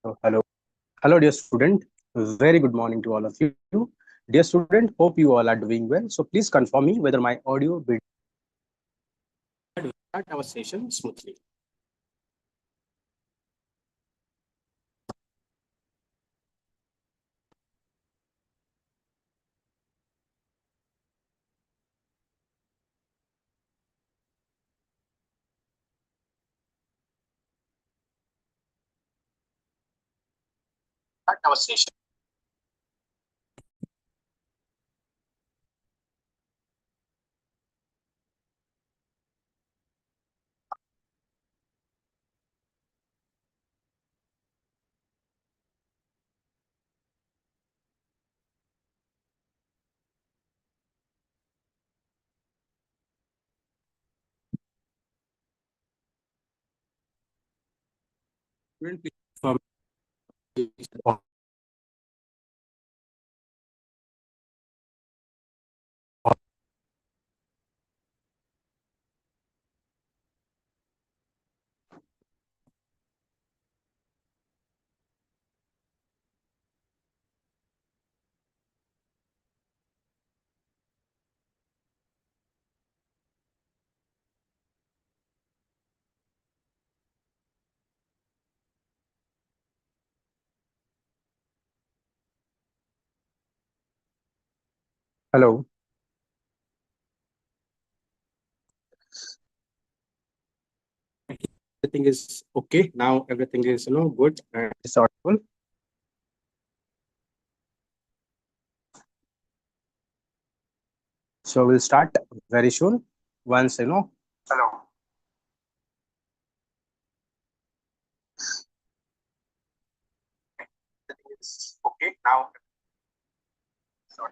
Hello. Hello, dear student. Very good morning to all of you. Dear student, hope you all are doing well. So please confirm me whether my audio video start our session smoothly. Start our session. Student, please confirm. Hello. Everything is okay. Now everything is good and it's audible. So we'll start very soon. Once Hello. Everything is okay now. Sorry.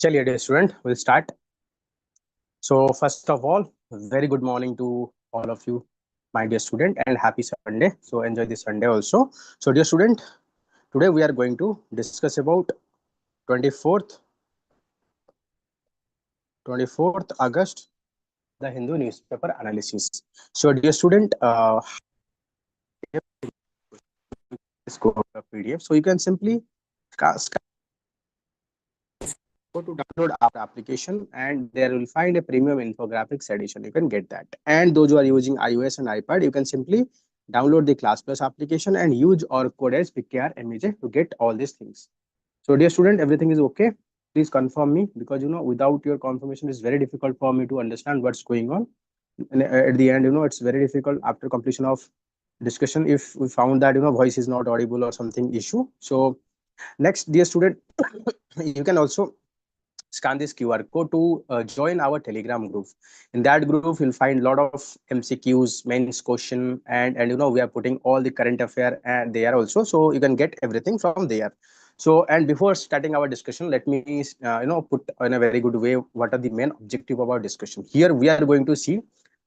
Chaliye, dear student, we'll start. So first of all, very good morning to all of you, my dear student, and happy Sunday. So enjoy the Sunday also. So dear student, today we are going to discuss about 24th 24th August, the Hindu newspaper analysis. So dear student, this go PDF. So you can simply go to download our application and there will find a premium infographics edition. You can get that. And those who are using iOS and iPad, you can simply download the Class Plus application and use our code as PKRMJ to get all these things. So dear student, everything is okay. Please confirm me because without your confirmation, it's very difficult for me to understand what's going on. And at the end, it's very difficult after completion of discussion if we found that voice is not audible or something issue. So next, dear student, you can also scan this QR code to join our Telegram group. In that group, you'll find a lot of MCQs, mains question, and we are putting all the current affair and there also, so you can get everything from there. So, and before starting our discussion, let me put in a very good way what are the main objective of our discussion. Here we are going to see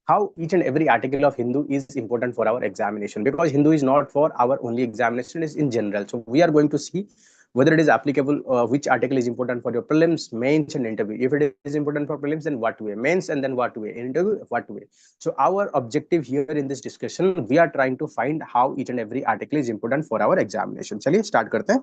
how each and every article of Hindu is important for our examination, because Hindu is not for our only examination, is in general. So we are going to see whether it is applicable, which article is important for your prelims, mains, and interview. If it is important for prelims, then what way? Mains, and then what way? Interview, what way? So our objective here in this discussion, we are trying to find how each and every article is important for our examination. चलिए start करते हैं.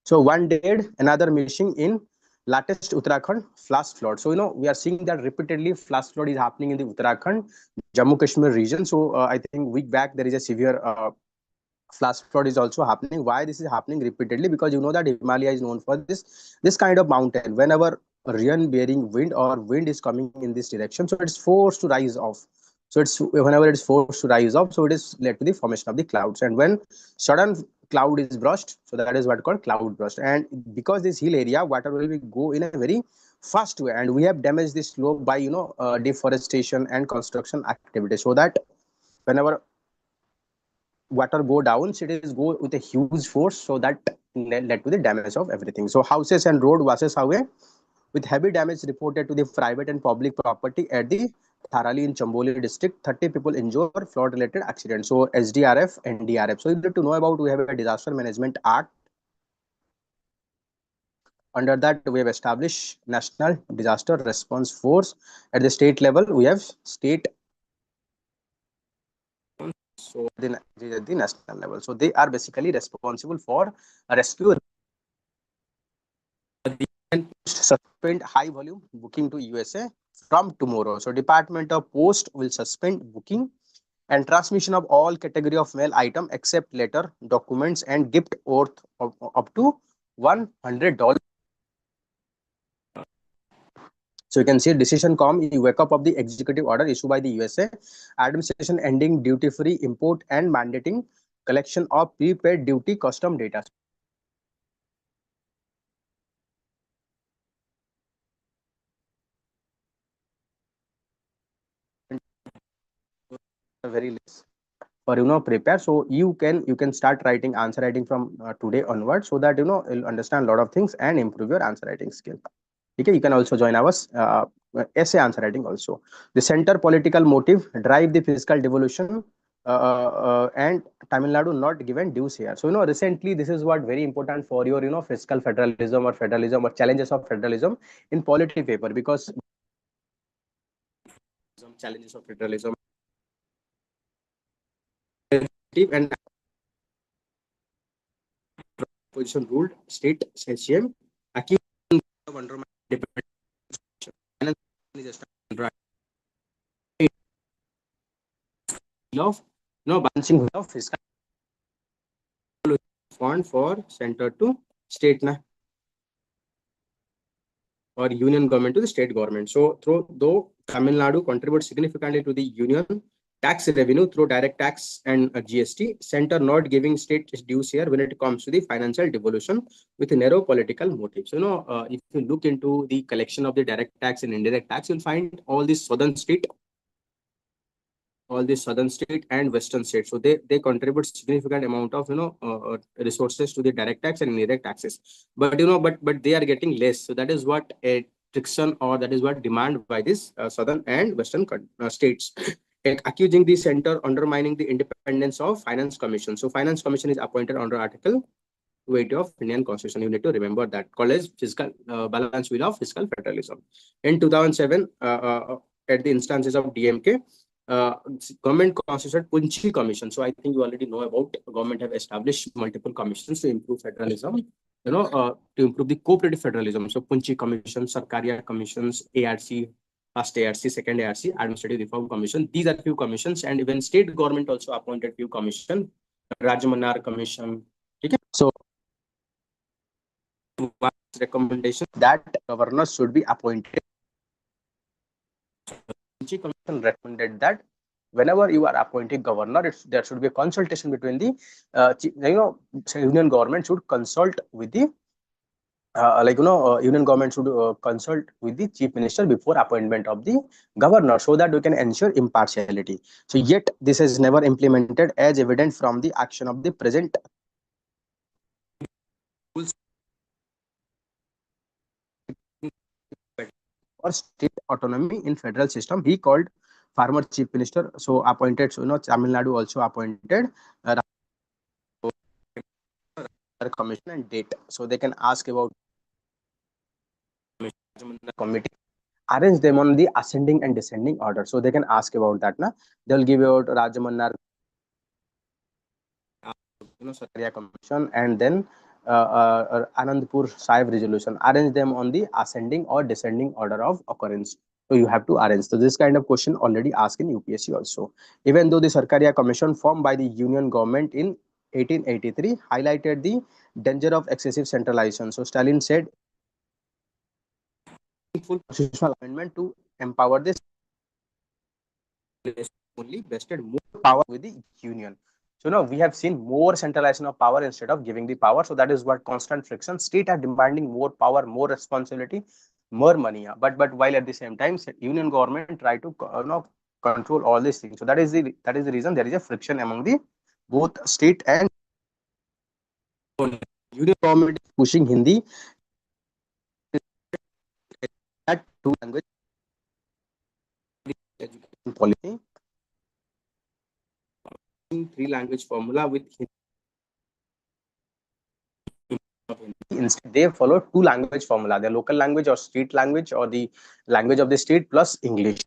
So one dead, another missing in latest Uttarakhand flash flood. So we are seeing that repeatedly flash flood is happening in the Uttarakhand, Jammu Kashmir region. So I think week back there is a severe flash flood is also happening. Why this is happening repeatedly? Because that Himalaya is known for this kind of mountain. Whenever rain bearing wind or wind is coming in this direction, so it's forced to rise off. So it's whenever it's forced to rise up, so it is led to the formation of the clouds. And when sudden cloud is burst. So that is what called cloud burst. And because this hill area, water will be go in a very fast way, and we have damaged the slope by deforestation and construction activity. So that whenever water go down, cities go with a huge force, so that led to the damage of everything. So houses and road washes away with heavy damage reported to the private and public property at the Tharali in Chamboli district. 30 people injured, flood related accident. So SDRF, NDRF. So you need to know about, we have a disaster management act. Under that, we have established national disaster response force. At the state level, we have state, so at the national level. So they are basically responsible for rescue. And suspend high volume booking to USA from tomorrow. So Department of Post will suspend booking and transmission of all category of mail item except letter, documents, and gift worth of up to $100. So you can see decision come, you wake up of the executive order issued by the USA administration ending duty free import and mandating collection of prepaid duty custom data. Very less for prepare, so you can start writing answer writing from today onward, so that you'll understand a lot of things and improve your answer writing skill. Okay, you can also join our essay answer writing also. The center political motive drive the fiscal devolution, and Tamil Nadu not given dues here. So recently this is what very important for your fiscal federalism or federalism or challenges of federalism in polity paper, because some challenges of federalism and position ruled state CM accused of undermining independence of balancing of fiscal fund for center to state or union government to the state government. So though Tamil Nadu contributes significantly to the union tax revenue through direct tax and GST, center not giving state dues here when it comes to the financial devolution with a narrow political motive. So if you look into the collection of the direct tax and indirect tax, you'll find all these southern state and western states. So they contribute significant amount of resources to the direct tax and indirect taxes. But but they are getting less. So that is what a friction, or that is what demand by this southern and western states, accusing the center undermining the independence of finance commission. So finance commission is appointed under article 280 of Indian Constitution. You need to remember that, called as fiscal balance wheel of fiscal federalism. In 2007, at the instances of DMK, government constituted Punchi Commission. So I think you already know about government have established multiple commissions to improve federalism, to improve the cooperative federalism. So Punchi Commission, Sarkaria Commissions, ARC, first ARC, second ARC, Administrative Reform Commission. These are few commissions, and even state government also appointed few commission, Rajamanar Commission. Okay? So recommendation that governors should be appointed. Commission recommended that whenever you are appointing governor, there should be a consultation between the union government should consult with the union government should consult with the chief minister before appointment of the governor, so that we can ensure impartiality. So yet this is never implemented, as evident from the action of the present or state autonomy in federal system. He called former chief minister, so appointed. So Tamil Nadu also appointed commission and date, so they can ask about committee, arrange them on the ascending and descending order, so they can ask about that. They'll give out Rajamannar Sakaria Commission, and then Anandpur Sahib resolution, arrange them on the ascending or descending order of occurrence. So you have to arrange. So this kind of question already asked in UPSC also. Even though the Sarkaria Commission formed by the Union government in 1883 highlighted the danger of excessive centralization. So Stalin said full constitutional amendment to empower this only vested more power with the union. So now we have seen more centralization of power instead of giving the power. So that is what constant friction. State are demanding more power, more responsibility, more money. But while at the same time, union government try to control all these things. So that is the reason there is a friction among the both state and union government is pushing Hindi at two language education policy, three language formula with Hindi. Instead, they follow two language formula: the local language or state language, or the language of the state plus English.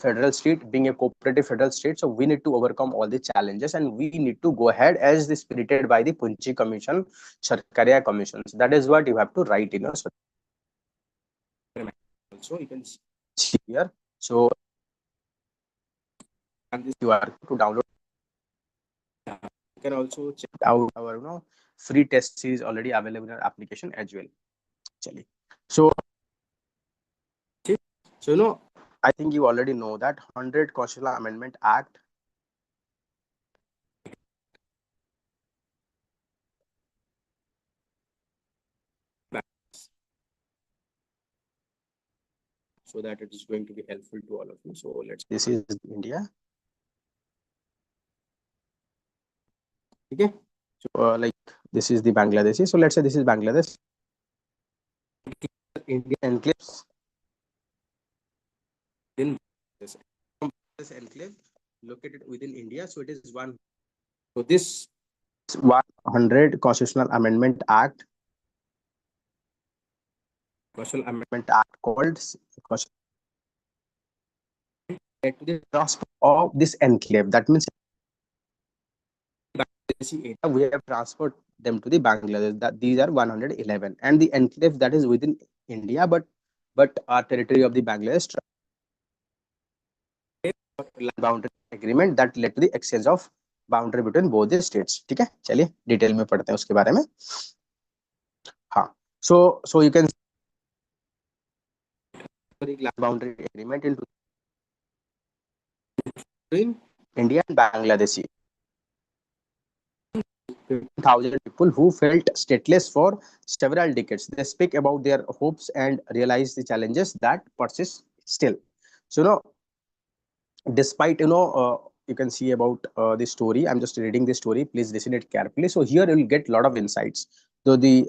Federal state, being a cooperative federal state, so we need to overcome all the challenges and we need to go ahead as the spirited by the Punchi Commission, Sharkaria Commissions. That is what you have to write in your. Also, you can see here. So, and this you are to download. You can also check out our free test series already available in our application as well. Actually, so I think you already know that 100 Constitutional Amendment Act. So that it is going to be helpful to all of you. So this is India. Okay. So like this is the Bangladeshi. So let's say this is Bangladesh. Indian enclaves. In this enclave located within India. So it is one. So this 100 Constitutional Amendment Act. Constitutional Amendment Act called to the transfer of this enclave. That means we have transferred them to the Bangladesh. That these are 111, and the enclave that is within India, but our territory of the Bangladesh boundary agreement that led to the exchange of boundary between both the states. ठीक है, चलिए detail में पढ़ते हैं उसके बारे में. हाँ, so you can see the boundary agreement in between India and Bangladesh. 15,000 people who felt stateless for several decades. They speak about their hopes and realize the challenges that persist still. So, despite you can see about the story. I'm just reading the story. Please listen it carefully. So here you will get a lot of insights. So the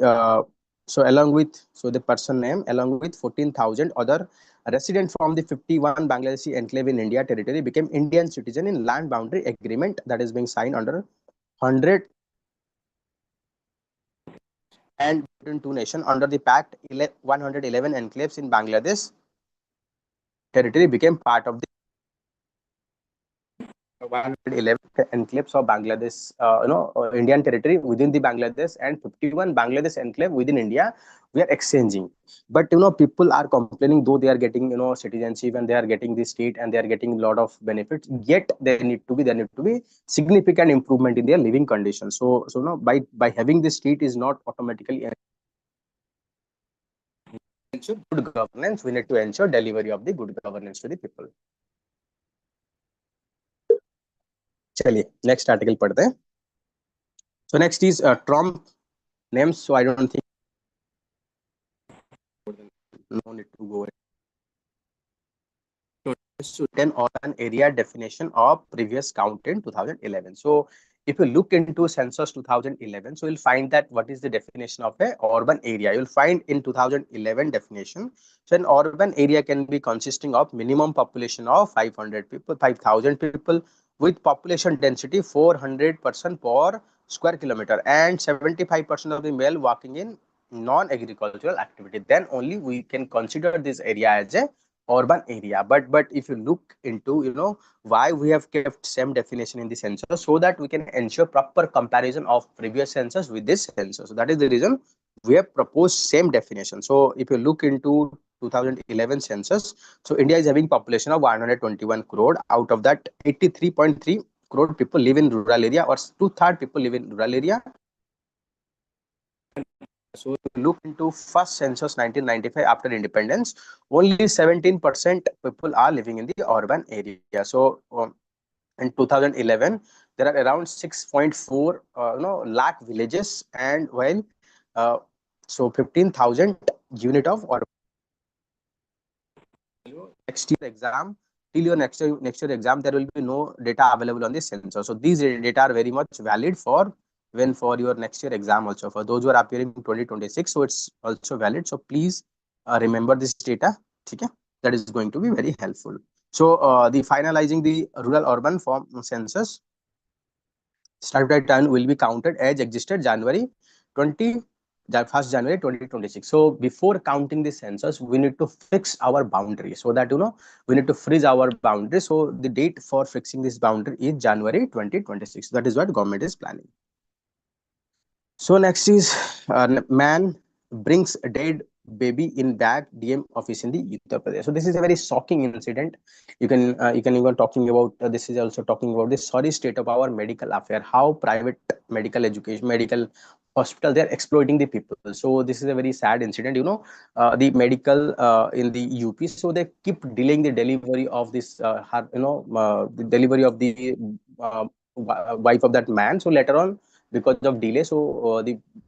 person name along with 14,000 other residents from the 51 Bangladeshi enclave in India territory became Indian citizen in land boundary agreement that is being signed under 100 and between two nations under the pact. 111 enclaves in Bangladesh territory became part of the 111 enclaves of Bangladesh, Indian territory within the Bangladesh, and 51 Bangladesh enclave within India. We are exchanging, but people are complaining though they are getting citizenship and they are getting the state and they are getting a lot of benefits. Yet there need to be significant improvement in their living conditions. So by having this state is not automatically ensure good governance. We need to ensure delivery of the good governance to the people. चलिए next article पढ़ते हैं. So next is Trump names. So I don't think no need to go. So 10 urban area definition of previous count in 2011. So if you look into census 2011, so you'll find that what is the definition of a urban area. You'll find in 2011 definition. So an urban area can be consisting of minimum population of 500 people, 5,000 people with population density 400% per square kilometer and 75% of the male working in non-agricultural activity. Then only we can consider this area as a urban area. But if you look into why we have kept same definition in the census, so that we can ensure proper comparison of previous census with this census. So that is the reason we have proposed same definition. So if you look into 2011 census, so India is having population of 121 crore. Out of that 83.3 crore people live in rural area, or 2/3 people live in rural area. So if you look into first census 1995 after independence, only 17% people are living in the urban area. So In 2011, there are around 6.4 lakh villages, and while uh, so 15,000 unit of or next year exam, till your next year exam, there will be no data available on the sensor. So these data are very much valid for when for your next year exam also, for those who are appearing in 2026. So it's also valid, so please remember this data. Okay, that is going to be very helpful. So the finalizing the rural urban form census statutory time will be counted as existed January 20 1st January 2026. So before counting the census, we need to fix our boundary, so that we need to freeze our boundary. So the date for fixing this boundary is January 2026. That is what government is planning. So next is man brings a dead baby in bag DM office in the Uttar Pradesh. So this is a very shocking incident. You can even talking about this is also talking about the sorry state of our medical affair. How private medical education, medical hospital, they are exploiting the people. So this is a very sad incident. The medical in the UP. So they keep delaying the delivery of this the delivery of the wife of that man. So later on, because of delay, so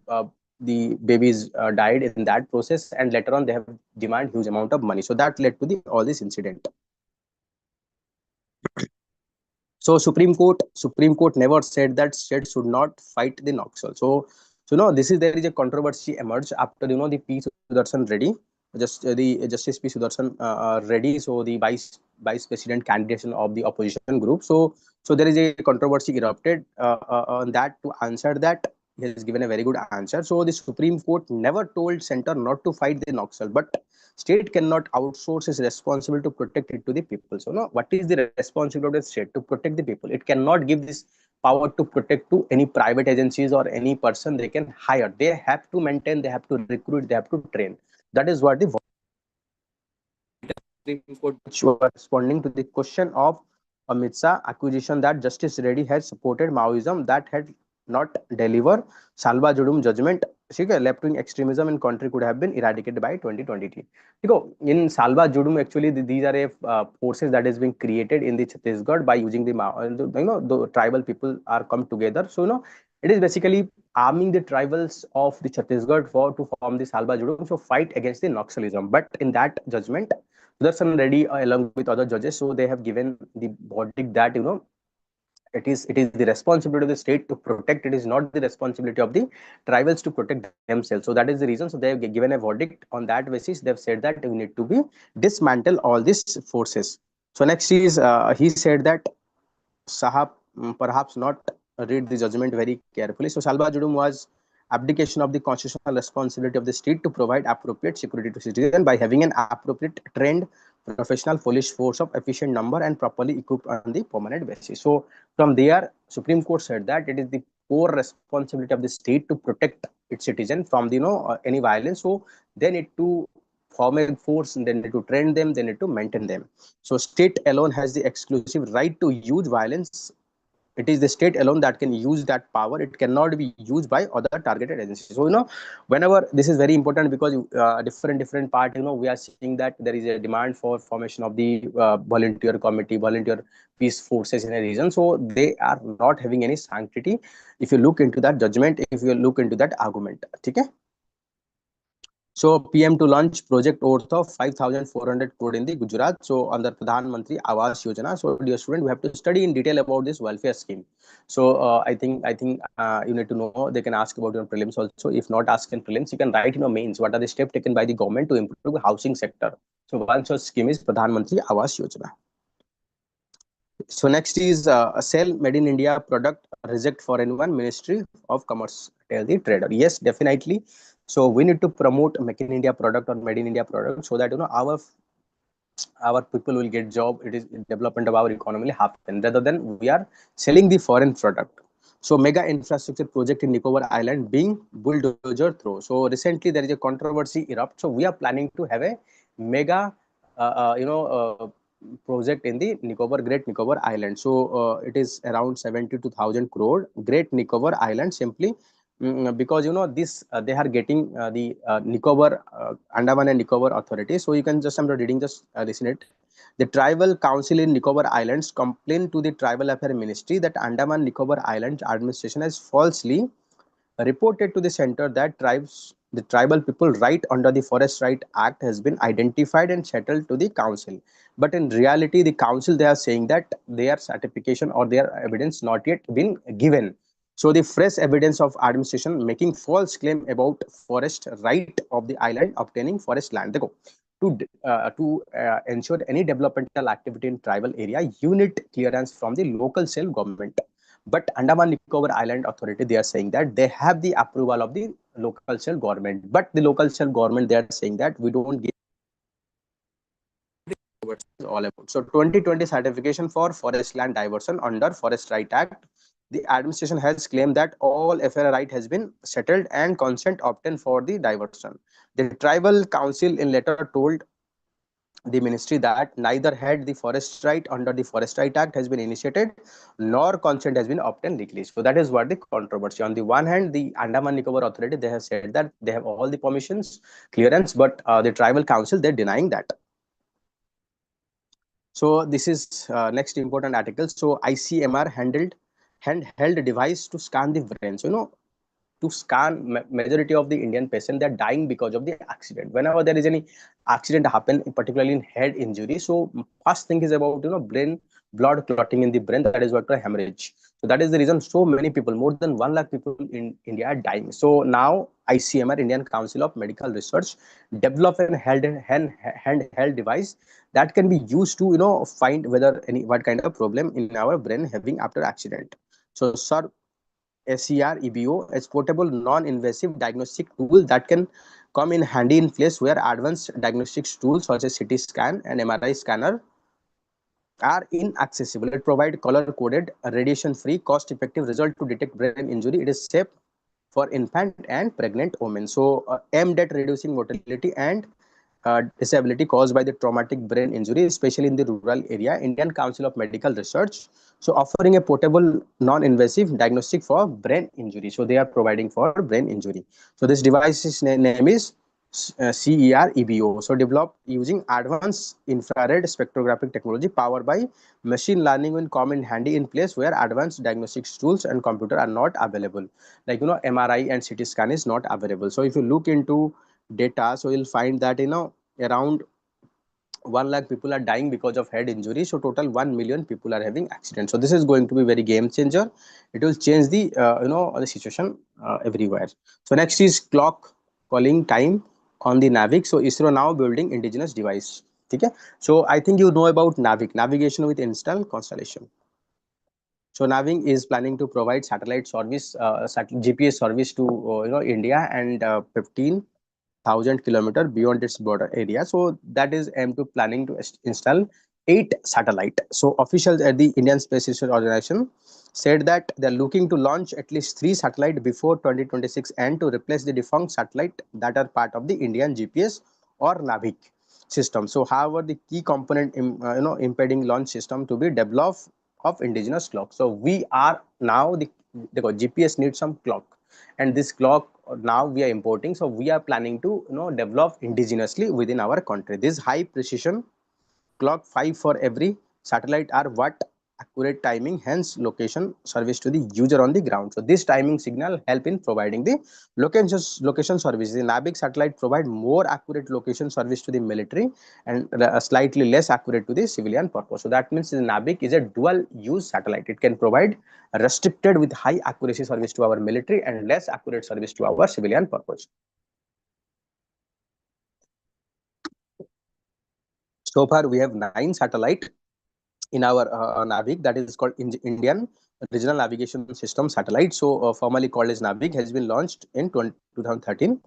uh, the babies died in that process, and later on they have demand huge amount of money. So that led to the all this incident. So Supreme Court never said that states should not fight the Naxal. So this is there is a controversy emerged after the P Sudarshan Reddy, the Justice P Sudarshan Reddy, so the vice president candidate of the opposition group. So there is a controversy erupted on that. To answer that, he has given a very good answer. So the Supreme Court never told center not to fight the Naxal, but state cannot outsource its responsibility to protect it to the people. So, no, what is the responsibility of the state? To protect the people. It cannot give this power to protect to any private agencies or any person they can hire. They have to maintain, they have to recruit, they have to train. That is what the Supreme Court, which were responding to the question of Amit Shah accusation that Justice Reddy had supported Maoism that had not delivered Salva Judum judgment. Left wing extremism in country could have been eradicated by 2023. In Salva Judum, actually, these are a forces that is being created in the Chhattisgarh by using the tribal people are come together. So it is basically arming the tribals of the Chhattisgarh for to form the Salva Judum, so fight against the Naxalism. But in that judgment, Sudarshan Reddy, along with other judges, so they have given the verdict that it is the responsibility of the state to protect. It is not the responsibility of the tribals to protect themselves. So that is the reason. So they have given a verdict on that basis. They have said that we need to be dismantle all these forces. So next is he said that Sahab perhaps not read the judgment very carefully. So Salva Judum was abdication of the constitutional responsibility of the state to provide appropriate security to citizens by having an appropriate trained professional police force of efficient number and properly equipped on the permanent basis. So from there, Supreme Court said that it is the core responsibility of the state to protect its citizen from the any violence. So they need to form a force, and they need to train them, they need to maintain them. So state alone has the exclusive right to use violence. It is the state alone that can use that power. It cannot be used by other targeted agencies. So whenever this is very important, because different part, we are seeing that there is a demand for formation of the volunteer committee, volunteer peace forces in a region. So they are not having any sanctity. If you look into that judgment, if you look into that argument, okay. So PM to launch project worth of 5,400 crore in the Gujarat. So under Pradhan Mantri Awas Yojana. So dear student, we have to study in detail about this welfare scheme. So I think you need to know. They can ask about your prelims also. If not ask in prelims, you can write in your mains. What are the steps taken by the government to improve the housing sector? So one such scheme is Pradhan Mantri Awas Yojana. So next is a sell made in India product reject for anyone. Ministry of Commerce tell the trader. Yes, definitely. So we need to promote make in India product or made in India product, so that our people will get job. It is development of our economy will happen rather than we are selling the foreign product. So mega infrastructure project in Nicobar Island being bulldozer through. So recently there is a controversy erupt. So we are planning to have a mega project in the Great Nicobar Island. So it is around 72,000 crore. Great Nicobar Island simply because this they are getting the Nicobar Andaman and Nicobar authority. So you can just, I'm reading, just listen it. The tribal council in Nicobar Islands complained to the tribal affair ministry that Andaman Nicobar Islands administration has falsely reported to the center that the tribal people right under the Forest Right Act has been identified and settled to the council. But in reality, the council, they are saying that their certification or their evidence not yet been given. So the fresh evidence of administration making false claim about forest right of the island obtaining forest land. Dekho, to ensure any developmental activity in tribal area, unit clearance from the local self government. But Andaman Nicobar Island Authority, they are saying that they have the approval of the local self government. But the local self government, they are saying that we don't give what it's all about. So 2020 certification for forest land diversion under Forest Right Act. The administration has claimed that all FRA right has been settled and consent obtained for the diversion. The tribal council in letter told the ministry that neither had the forest right under the Forest Right Act has been initiated nor consent has been obtained legally. So that is what the controversy. On the one hand, the Andaman Nicobar Authority, they have said that they have all the permissions, clearance, but the tribal council, they're denying that. So this is next important article. So ICMR handheld device to scan the brain. So to scan majority of the Indian patient, they're dying because of the accident. Whenever there is any accident happen, particularly in head injury, so first thing is about brain blood clotting in the brain. That is what a hemorrhage. So that is the reason so many people, more than 1 lakh people in India are dying. So now ICMR, Indian Council of Medical Research, develop an handheld device that can be used to find whether any what kind of problem in our brain having after accident. So sir, SER-EBO is portable non-invasive diagnostic tool that can come in handy in place where advanced diagnostics tools such as CT scan and MRI scanner are inaccessible. It provides color-coded, radiation-free, cost-effective result to detect brain injury. It is safe for infant and pregnant women. So aimed at reducing mortality and disability caused by the traumatic brain injury, especially in the rural area. Indian Council of Medical Research, so offering a portable, non-invasive diagnostic for brain injury. So they are providing for brain injury. So this device's name is CER-EBO. So developed using advanced infrared spectrographic technology powered by machine learning will come in handy in place where advanced diagnostics tools and computer are not available. Like MRI and CT scan is not available. So if you look into data, so you'll find that around 1 lakh people are dying because of head injury. So total 1 million people are having accidents. So this is going to be very game changer. It will change the the situation everywhere. So next is clock calling time on the Navic. So ISRO now building indigenous device. Okay. So I think you know about Navic, navigation with install constellation. So Naving is planning to provide satellite service, GPS service to India and 15,000 kilometer beyond its border area. So that is aimed to planning to install 8 satellite. So officials at the Indian Space Research Organization said that they're looking to launch at least 3 satellite before 2026 and to replace the defunct satellite that are part of the Indian GPS or Navig system. So however, the key component impeding launch system to be developed of indigenous clock. So we are now the GPS needs some clock, and this clock now we are importing. So we are planning to develop indigenously within our country. This high precision clock 5 for every satellite are what accurate timing, hence location service to the user on the ground. So this timing signal help in providing the location service. The Navic satellite provide more accurate location service to the military and slightly less accurate to the civilian purpose. So that means the Navic is a dual use satellite. It can provide restricted with high accuracy service to our military and less accurate service to our civilian purpose. So far we have 9 satellite in our Navig, that is called Indian Regional Navigation System satellite. So formerly called as Navig, has been launched in 2013.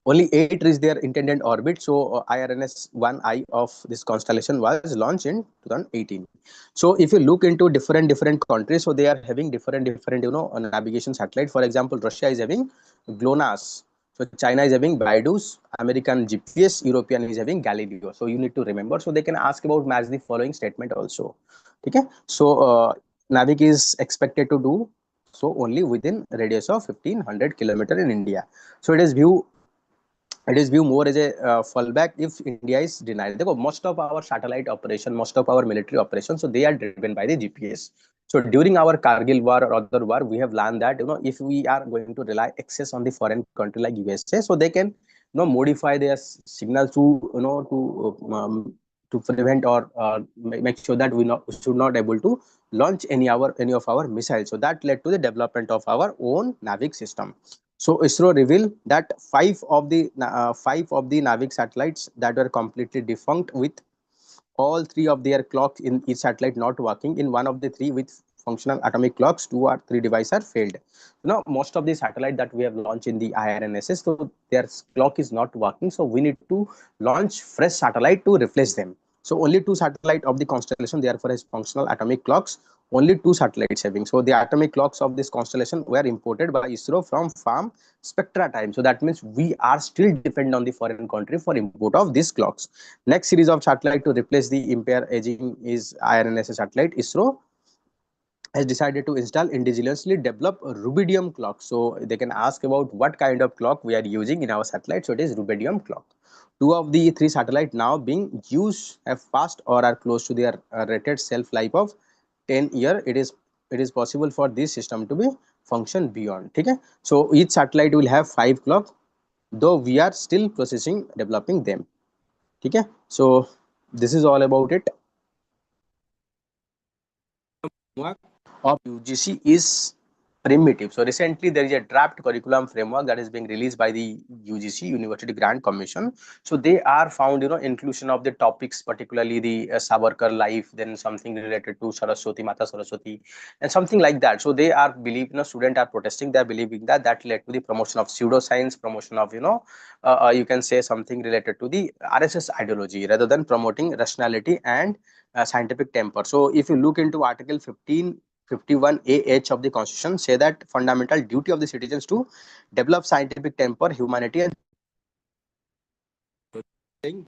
Only 8 reached their intended orbit. So IRNS 1I of this constellation was launched in 2018. So if you look into different countries, so they are having different navigation satellite. For example, Russia is having GLONASS. So China is having Baidu's, American GPS, European is having Galileo. So you need to remember. So they can ask about match the following statement also. Okay. So Navic is expected to do so only within radius of 1500 kilometer in India. So it is view more as a fallback if India is denied. देखो, most of our satellite operation, most of our military operations, so they are driven by the GPS. So during our Kargil war or other war, we have learned that if we are going to rely excess on the foreign country like USA, so they can modify their signals to to prevent or make sure that we should not able to launch any of our missiles. So that led to the development of our own NAVIC system. So ISRO revealed that five of the NAVIC satellites that were completely defunct with all three of their clocks in each satellite not working. In one of the three with functional atomic clocks, two or three devices are failed. Most of the satellite that we have launched in the IRNSS, so their clock is not working. So we need to launch fresh satellite to replace them. So only two satellite of the constellation therefore has functional atomic clocks. Only two satellites having. So the atomic clocks of this constellation were imported by ISRO from farm spectra time. So that means we are still dependent on the foreign country for import of these clocks. Next series of satellite to replace the impaired aging is IRNSS satellite. ISRO has decided to install indigenously develop a rubidium clock. So they can ask about what kind of clock we are using in our satellite. So it is rubidium clock. Two of the three satellites now being used have passed or are close to their rated shelf life of 10 year. It is possible for this system to be function beyond. Okay? So each satellite will have 5 clock, though we are still processing developing them. Okay? So this is all about it. Of UGC is primitive. So recently there is a draft curriculum framework that is being released by the UGC University Grant Commission. So they are found inclusion of the topics, particularly the Savarkar life, then something related to Saraswati, Mata Saraswati, and something like that. So they are believe students are protesting. They are believing that that led to the promotion of pseudoscience, promotion of you can say something related to the RSS ideology rather than promoting rationality and scientific temper. So if you look into Article 51AH of the Constitution, say that fundamental duty of the citizens to develop scientific temper, humanity, and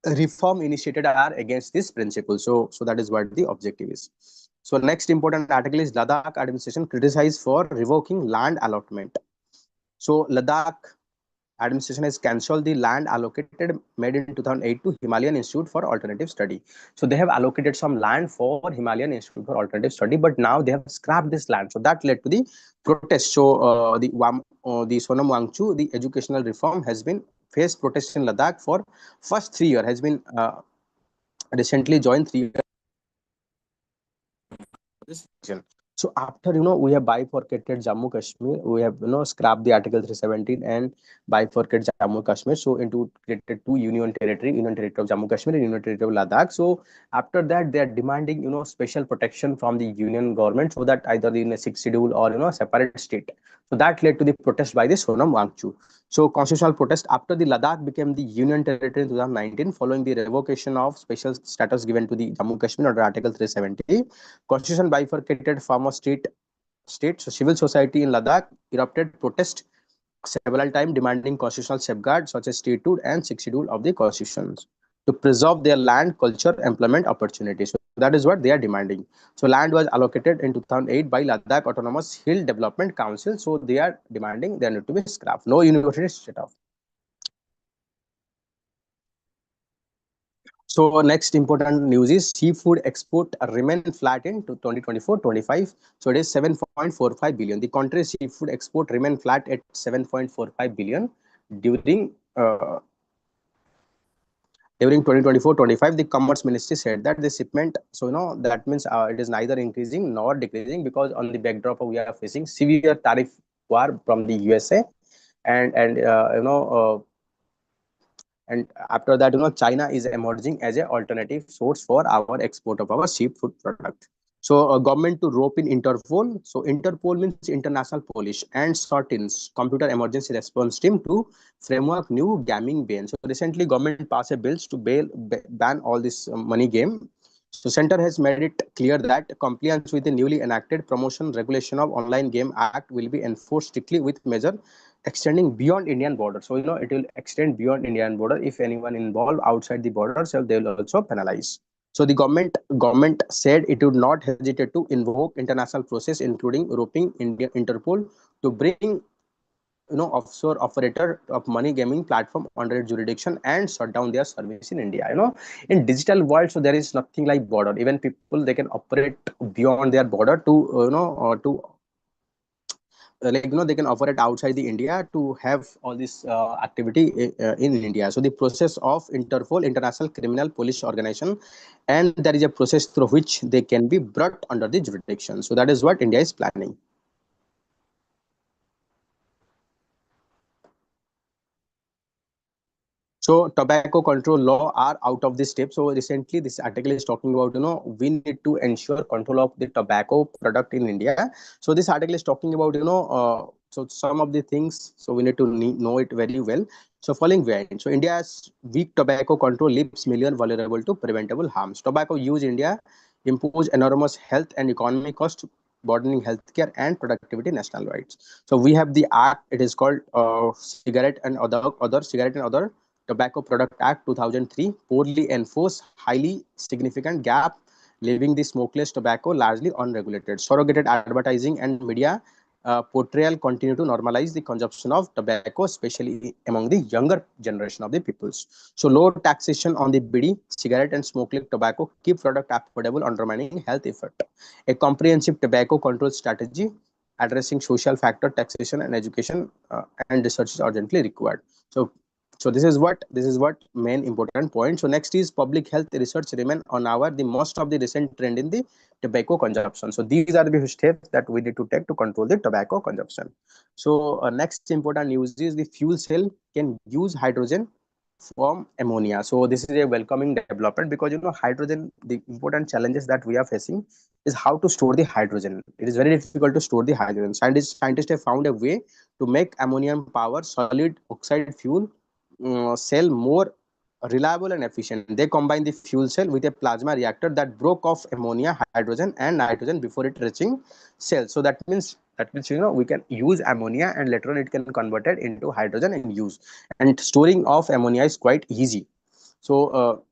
reform initiated are against this principle. So that is what the objective is. So next important article is Ladakh administration criticized for revoking land allotment. So Ladakh administration has cancelled the land allocated made in 2008 to Himalayan Institute for Alternative Study. So they have allocated some land for Himalayan Institute for Alternative Study, but now they have scrapped this land. So that led to the protest. So the Sonam Wangchu, the educational reform has been faced protest in Ladakh for first 3 years, has been recently joined 3 years this region. So after we have bifurcated Jammu Kashmir, we have scrapped the Article 317 and bifurcated Jammu Kashmir. So into created two Union Territory of Jammu Kashmir and Union Territory of Ladakh. So after that, they are demanding special protection from the Union government so that either in a sixth schedule or separate state. So that led to the protest by the Sonam Wangchu. So constitutional protest after the Ladakh became the Union Territory in 2019 following the revocation of special status given to the Jammu Kashmir under Article 370. Constitution bifurcated former state. So civil society in Ladakh erupted protest several times demanding constitutional safeguards such as statehood and sixth schedule of the constitutions to preserve their land, culture, employment opportunities. So that is what they are demanding. So land was allocated in 2008 by Ladakh Autonomous Hill Development Council. So they are demanding they need to be scrapped. No university set off. So next important news is seafood export remain flat in 2024-25. So it is 7.45 billion. The country's seafood export remain flat at 7.45 billion during during 2024-25. The Commerce Ministry said that the shipment. So that means it is neither increasing nor decreasing because on the backdrop of we are facing severe tariff war from the USA and after that China is emerging as an alternative source for our export of our seafood product. So government to rope in Interpol. So Interpol means international police and SORTINS computer emergency response team to framework new gaming ban. So recently government passed a bills to ban all this money game. So center has made it clear that compliance with the newly enacted promotion regulation of online game act will be enforced strictly with measure extending beyond Indian border. So it will extend beyond Indian border. If anyone involved outside the border, so they will also penalize. So the government said it would not hesitate to invoke international process, including roping India Interpol to bring offshore operator of money gaming platform under its jurisdiction and shut down their service in India. In digital world, so there is nothing like border. Even people, they can operate beyond their border to to they can operate outside the India to have all this activity in India. So the process of Interpol, International Criminal Police Organization, and there is a process through which they can be brought under the jurisdiction. So that is what India is planning. So tobacco control law are out of this step. So recently this article is talking about, we need to ensure control of the tobacco product in India. So this article is talking about, so some of the things, so we need to know it very well. So following behind, so India's weak tobacco control leaves millions vulnerable to preventable harms. Tobacco use India impose enormous health and economic cost, burdening healthcare and productivity national rights. So we have the act, it is called cigarette and other cigarette and other Tobacco Product Act 2003 poorly enforced, highly significant gap, leaving the smokeless tobacco largely unregulated. Surrogated advertising and media portrayal continue to normalize the consumption of tobacco, especially among the younger generation of the peoples. So low taxation on the bidi, cigarette and smokeless tobacco keep product affordable, undermining health effect. A comprehensive tobacco control strategy addressing social factor, taxation and education and research is urgently required. So this is what main important point. So next is public health research remain on our the most of the recent trend in the tobacco consumption. So these are the steps that we need to take to control the tobacco consumption. So next important news is the fuel cell can use hydrogen from ammonia. So this is a welcoming development, because hydrogen, the important challenges that we are facing is how to store the hydrogen. It is very difficult to store the hydrogen. Scientists have found a way to make ammonium power solid oxide fuel cell more reliable and efficient. They combine the fuel cell with a plasma reactor that broke off ammonia, hydrogen, and nitrogen before it reaching cell. So that means we can use ammonia and later on it can convert it into hydrogen and use. And storing of ammonia is quite easy. So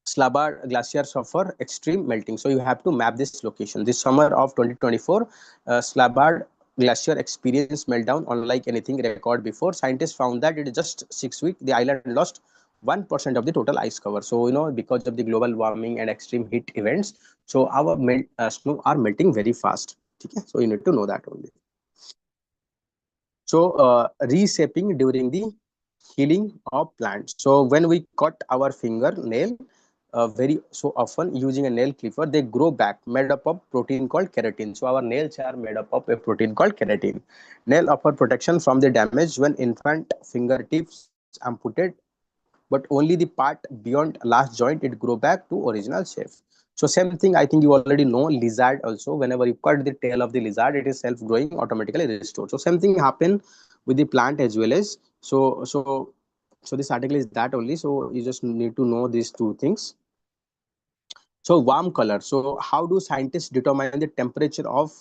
Svalbard glacier suffer extreme melting. So you have to map this location. This summer of 2024, Svalbard glacier experienced meltdown unlike anything recorded before. Scientists found that it is just 6 weeks, the island lost 1% of the total ice cover. So, because of the global warming and extreme heat events, so our snow are melting very fast. Okay? So you need to know that only. So reshaping during the healing of plants. So when we cut our fingernail, very so often using a nail clipper, they grow back made up of protein called keratin. So our nails are made up of a protein called keratin. Nail offer protection from the damage when infant fingertips amputated, but only the part beyond last joint it grow back to original shape. So same thing, I think you already know lizard also. Whenever you cut the tail of the lizard, it is self growing, automatically restored. So same thing happen with the plant as well as. So this article is that only. So you just need to know these two things. So warm color. So how do scientists determine the temperature of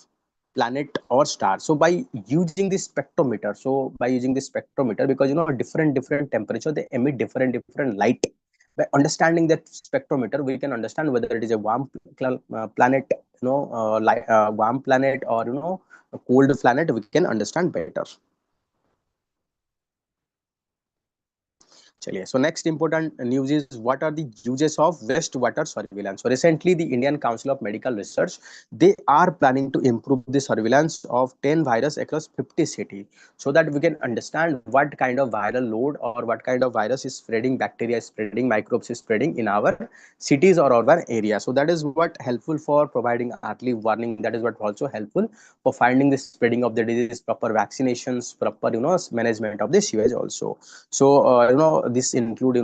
planet or star? So by using the spectrometer. So by using the spectrometer, because different temperature they emit different light. By understanding that spectrometer, we can understand whether it is a warm planet, warm planet, or a cold planet. We can understand better. चलिए, so next important news is what are the uses of wastewater surveillance. So recently the Indian Council of Medical Research, they are planning to improve the surveillance of 10 virus across 50 cities, so that we can understand what kind of viral load or what kind of virus is spreading, bacteria is spreading, microbes is spreading in our cities or our area. So that is what helpful for providing early warning. That is what also helpful for finding the spreading of the disease, proper vaccinations, proper management of the sewage also. So this include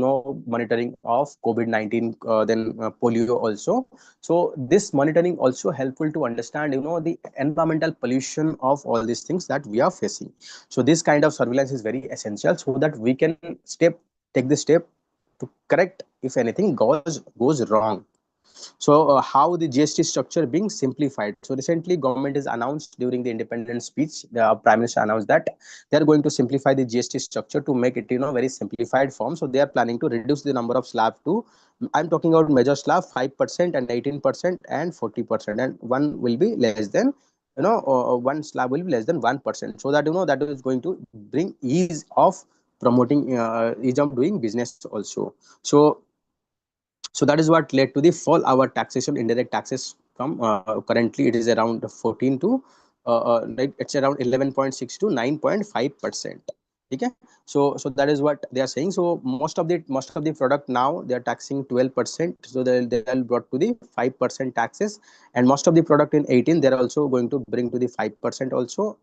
monitoring of COVID-19, then polio also. So this monitoring also helpful to understand the environmental pollution of all these things that we are facing. So this kind of surveillance is very essential, so that we can take the step to correct if anything goes wrong. So how the GST structure being simplified. So recently government is announced during the independence speech, the prime minister announced that they are going to simplify the GST structure to make it, very simplified form. So they are planning to reduce the number of slab to, I'm talking about major slab, 5% and 18% and 40%, and one will be less than, one slab will be less than 1%, so that, that is going to bring ease of promoting, ease of doing business also. So that is what led to the fall our taxation indirect taxes from, currently it is around 14 to, like it's around 11.6 to 9.5%. Okay. So that is what they are saying. So most of the product now they are taxing 12%, so they'll brought to the 5% taxes, and most of the product in 18 they're also going to bring to the 5% also.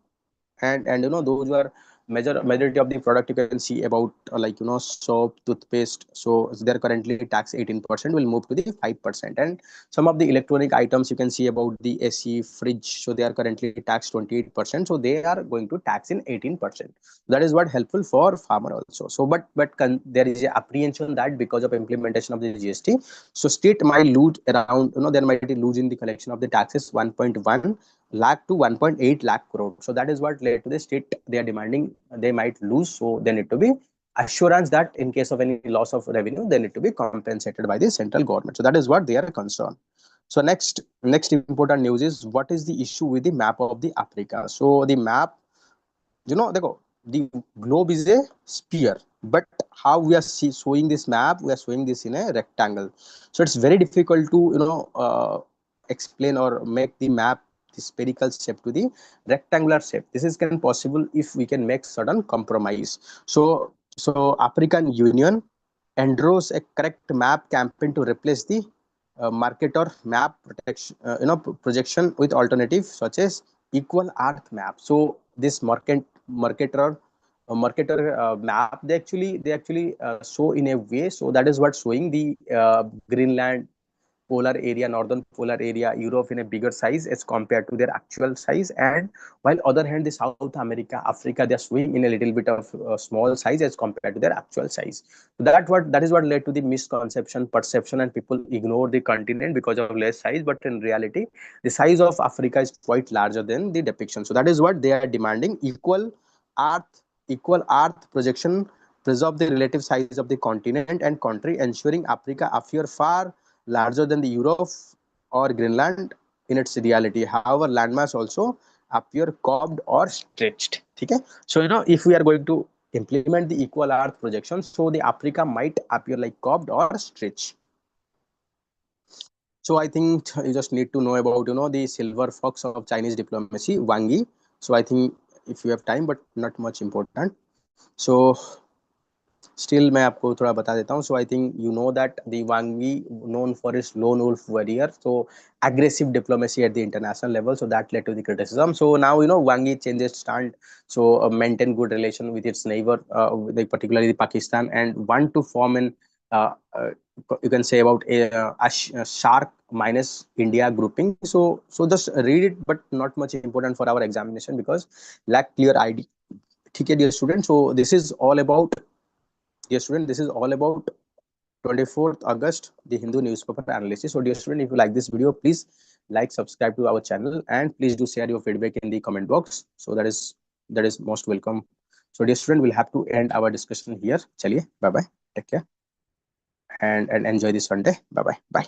And those were majority of the product you can see about, like, soap, toothpaste, so they're currently tax 18%, will move to the 5%. And some of the electronic items you can see about the AC, fridge, so they are currently taxed 28%, so they are going to tax in 18%. That is what helpful for farmer also. So there is a apprehension that because of implementation of the GST, so state might lose around, there might be lose in the collection of the taxes 1.1 lakh to 1.8 lakh crore. So that is what led to the state they are demanding they might lose. So they need to be assurance that in case of any loss of revenue, they need to be compensated by the central government. So that is what they are concerned. So next important news is what is the issue with the map of the Africa. So the map, the globe is a sphere, but how we are showing this map, we are showing this in a rectangle. So it's very difficult to, explain or make the map the spherical shape to the rectangular shape. This is can possible if we can make certain compromise. So African Union endorse a correct map campaign to replace the marketer map protection, projection with alternative such as equal earth map. So this marketer map, they actually show in a way, so that is what showing the Greenland polar area, northern polar area, Europe in a bigger size as compared to their actual size. And while other hand, the South America, Africa, they are showing in a little bit of small size as compared to their actual size. So that is what led to the misconception, perception, and people ignore the continent because of less size. But in reality, the size of Africa is quite larger than the depiction. So that is what they are demanding: equal Earth projection, preserve the relative size of the continent and country, ensuring Africa appear far larger than the Europe or Greenland in its reality. However, landmass also appear curved or stretched. Okay? So if we are going to implement the equal Earth projection, so the Africa might appear like curved or stretched. So I think you just need to know about, the silver fox of Chinese diplomacy, Wang Yi. So I think if you have time, but not much important. So still मैं आपको थोड़ा बता देता हूँ. So I think you know that the वांगी known for its lone wolf warrior, so aggressive diplomacy at the international level, so that led to the criticism. So now Wangi changes stand, so maintain good relation with its neighbor, like particularly Pakistan, and want to form an uh, uh, you can say about a shark minus India grouping. So just read it, but not much important for our examination because lack clear idea. Okay, dear student, so this is all about, dear student, this is all about 24th August, the Hindu newspaper analysis. So dear student, if you like this video, please like, subscribe to our channel, and please do share your feedback in the comment box. So that is most welcome. So dear student, we'll have to end our discussion here. Chaliye, bye bye, take care, and enjoy this Sunday. Bye bye.